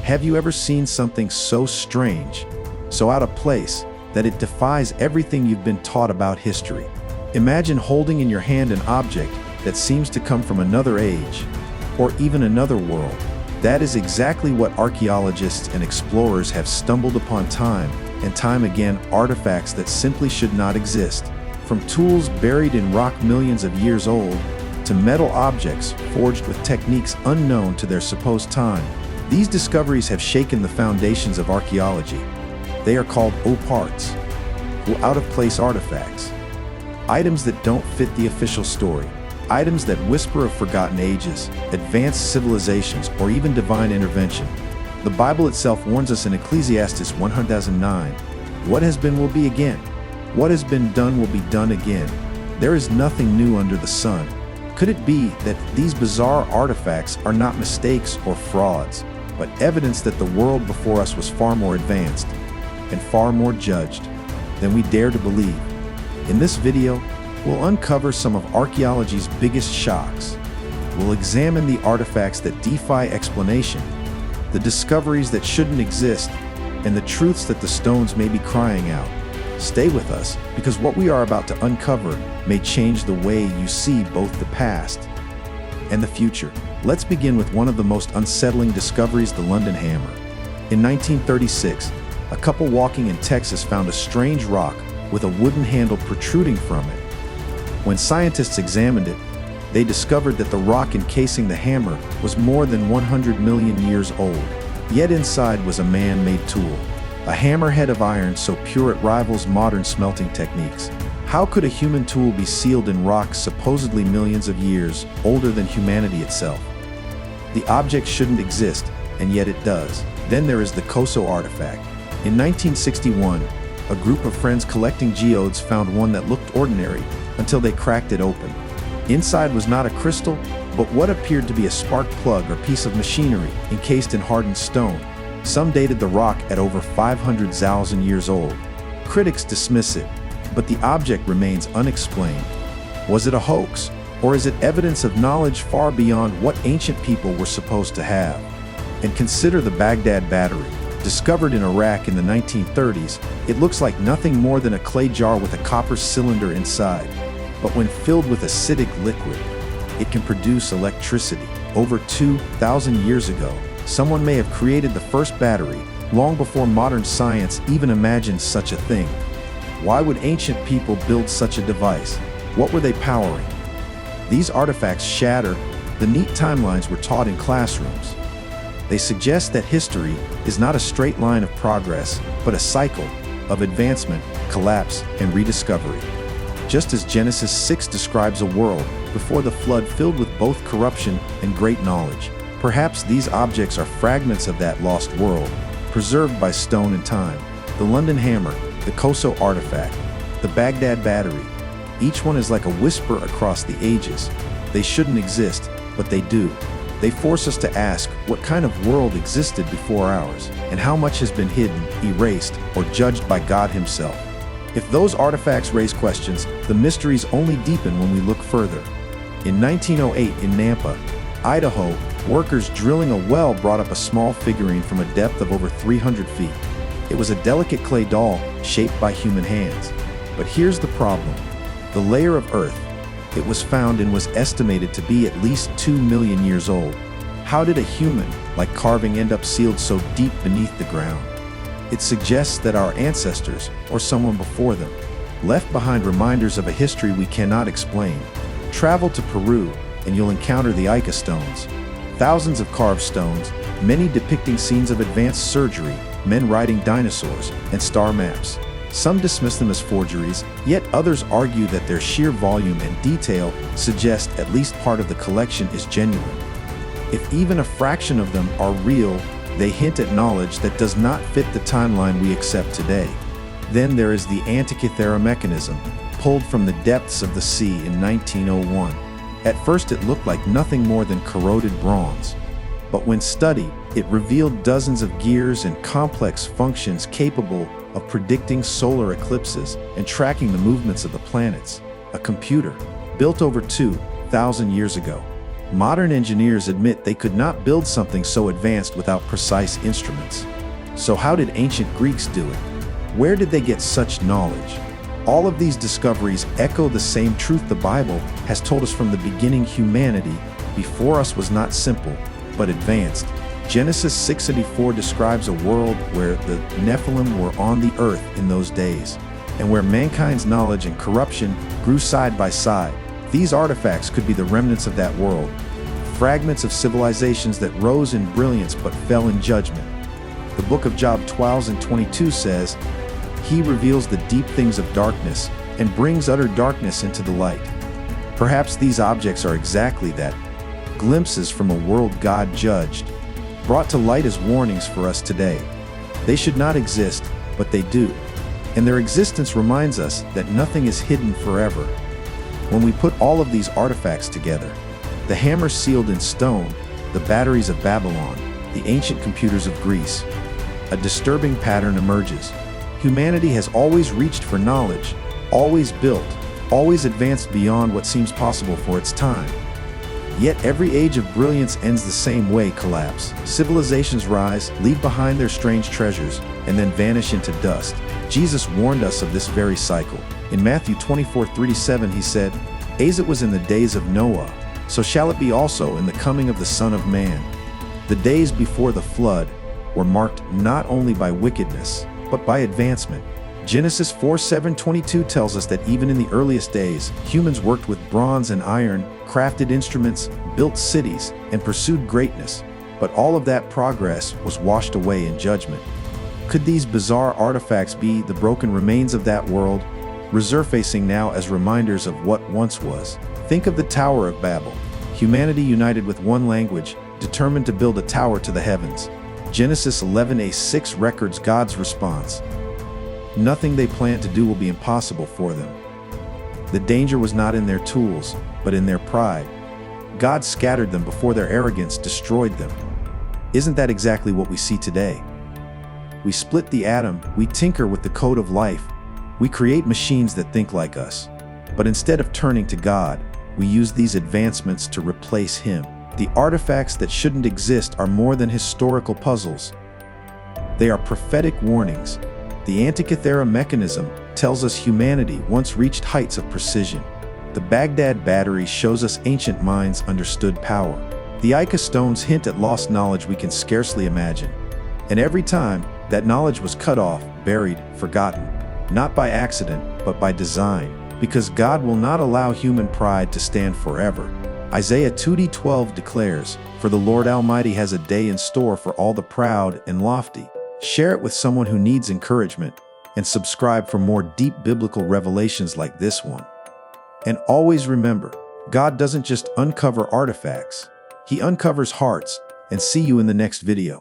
Have you ever seen something so strange, so out of place, that it defies everything you've been taught about history? Imagine holding in your hand an object that seems to come from another age, or even another world. That is exactly what archaeologists and explorers have stumbled upon time and time again, artifacts that simply should not exist. From tools buried in rock millions of years old, to metal objects forged with techniques unknown to their supposed time, these discoveries have shaken the foundations of archaeology. They are called OPARTs, or out-of-place artifacts. Items that don't fit the official story. Items that whisper of forgotten ages, advanced civilizations, or even divine intervention. The Bible itself warns us in Ecclesiastes 1:9, "What has been will be again. What has been done will be done again. There is nothing new under the sun." Could it be that these bizarre artifacts are not mistakes or frauds, but evidence that the world before us was far more advanced and far more judged than we dare to believe? In this video, we'll uncover some of archaeology's biggest shocks. We'll examine the artifacts that defy explanation, the discoveries that shouldn't exist, and the truths that the stones may be crying out. Stay with us, because what we are about to uncover may change the way you see both the past and the future. Let's begin with one of the most unsettling discoveries, the London Hammer. In 1936, a couple walking in Texas found a strange rock with a wooden handle protruding from it. When scientists examined it, they discovered that the rock encasing the hammer was more than 100 million years old. Yet inside was a man-made tool, a hammerhead of iron so pure it rivals modern smelting techniques. How could a human tool be sealed in rock supposedly millions of years older than humanity itself? The object shouldn't exist, and yet it does. Then there is the Koso artifact. In 1961, a group of friends collecting geodes found one that looked ordinary until they cracked it open. Inside was not a crystal, but what appeared to be a spark plug or piece of machinery encased in hardened stone. Some dated the rock at over 500,000 years old. Critics dismiss it, but the object remains unexplained. Was it a hoax, or is it evidence of knowledge far beyond what ancient people were supposed to have? And consider the Baghdad Battery. Discovered in Iraq in the 1930s, it looks like nothing more than a clay jar with a copper cylinder inside. But when filled with acidic liquid, it can produce electricity. Over 2,000 years ago, someone may have created the first battery, long before modern science even imagined such a thing. Why would ancient people build such a device? What were they powering? These artifacts shatter the neat timelines we're taught in classrooms. They suggest that history is not a straight line of progress, but a cycle of advancement, collapse, and rediscovery. Just as Genesis 6 describes a world before the flood filled with both corruption and great knowledge, perhaps these objects are fragments of that lost world, preserved by stone and time. The London Hammer, the Koso artifact, the Baghdad Battery, each one is like a whisper across the ages. They shouldn't exist, but they do. They force us to ask what kind of world existed before ours, and how much has been hidden, erased, or judged by God Himself. If those artifacts raise questions, the mysteries only deepen when we look further. In 1908 in Nampa, Idaho, workers drilling a well brought up a small figurine from a depth of over 300 feet. It was a delicate clay doll shaped by human hands. But here's the problem. The layer of earth it was found in was estimated to be at least 2 million years old. How did a human, like carving, end up sealed so deep beneath the ground? It suggests that our ancestors, or someone before them, left behind reminders of a history we cannot explain. Travel to Peru, and you'll encounter the Ica stones. Thousands of carved stones, many depicting scenes of advanced surgery, men riding dinosaurs, and star maps. Some dismiss them as forgeries, yet others argue that their sheer volume and detail suggest at least part of the collection is genuine. If even a fraction of them are real, they hint at knowledge that does not fit the timeline we accept today. Then there is the Antikythera Mechanism, pulled from the depths of the sea in 1901. At first it looked like nothing more than corroded bronze. But when studied, it revealed dozens of gears and complex functions capable of predicting solar eclipses and tracking the movements of the planets. A computer, built over 2,000 years ago. Modern engineers admit they could not build something so advanced without precise instruments. So how did ancient Greeks do it? Where did they get such knowledge? All of these discoveries echo the same truth the Bible has told us from the beginning: humanity before us was not simple, but advanced. Genesis 6:4 describes a world where the Nephilim were on the earth in those days, and where mankind's knowledge and corruption grew side by side. These artifacts could be the remnants of that world, fragments of civilizations that rose in brilliance but fell in judgment. The book of Job 12:22 says, "He reveals the deep things of darkness and brings utter darkness into the light." Perhaps these objects are exactly that, glimpses from a world God judged, brought to light as warnings for us today. They should not exist, but they do. And their existence reminds us that nothing is hidden forever. When we put all of these artifacts together, the hammers sealed in stone, the batteries of Babylon, the ancient computers of Greece, a disturbing pattern emerges. Humanity has always reached for knowledge, always built, always advanced beyond what seems possible for its time. Yet every age of brilliance ends the same way: collapse. Civilizations rise, leave behind their strange treasures, and then vanish into dust. Jesus warned us of this very cycle. In Matthew 24:37 he said, "As it was in the days of Noah, so shall it be also in the coming of the Son of Man." The days before the flood were marked not only by wickedness, but by advancement. Genesis 4:7-22 tells us that even in the earliest days, humans worked with bronze and iron, crafted instruments, built cities, and pursued greatness. But all of that progress was washed away in judgment. Could these bizarre artifacts be the broken remains of that world, resurfacing now as reminders of what once was? Think of the Tower of Babel. Humanity united with one language, determined to build a tower to the heavens. Genesis 11:6 records God's response. Nothing they plan to do will be impossible for them. The danger was not in their tools, but in their pride. God scattered them before their arrogance destroyed them. Isn't that exactly what we see today? We split the atom, we tinker with the code of life, we create machines that think like us. But instead of turning to God, we use these advancements to replace Him. The artifacts that shouldn't exist are more than historical puzzles. They are prophetic warnings. The Antikythera Mechanism tells us humanity once reached heights of precision. The Baghdad Battery shows us ancient minds understood power. The Ica stones hint at lost knowledge we can scarcely imagine. And every time, that knowledge was cut off, buried, forgotten. Not by accident, but by design. Because God will not allow human pride to stand forever. Isaiah 2:12 declares, "For the Lord Almighty has a day in store for all the proud and lofty." Share it with someone who needs encouragement, and subscribe for more deep biblical revelations like this one. And always remember, God doesn't just uncover artifacts, He uncovers hearts. And see you in the next video.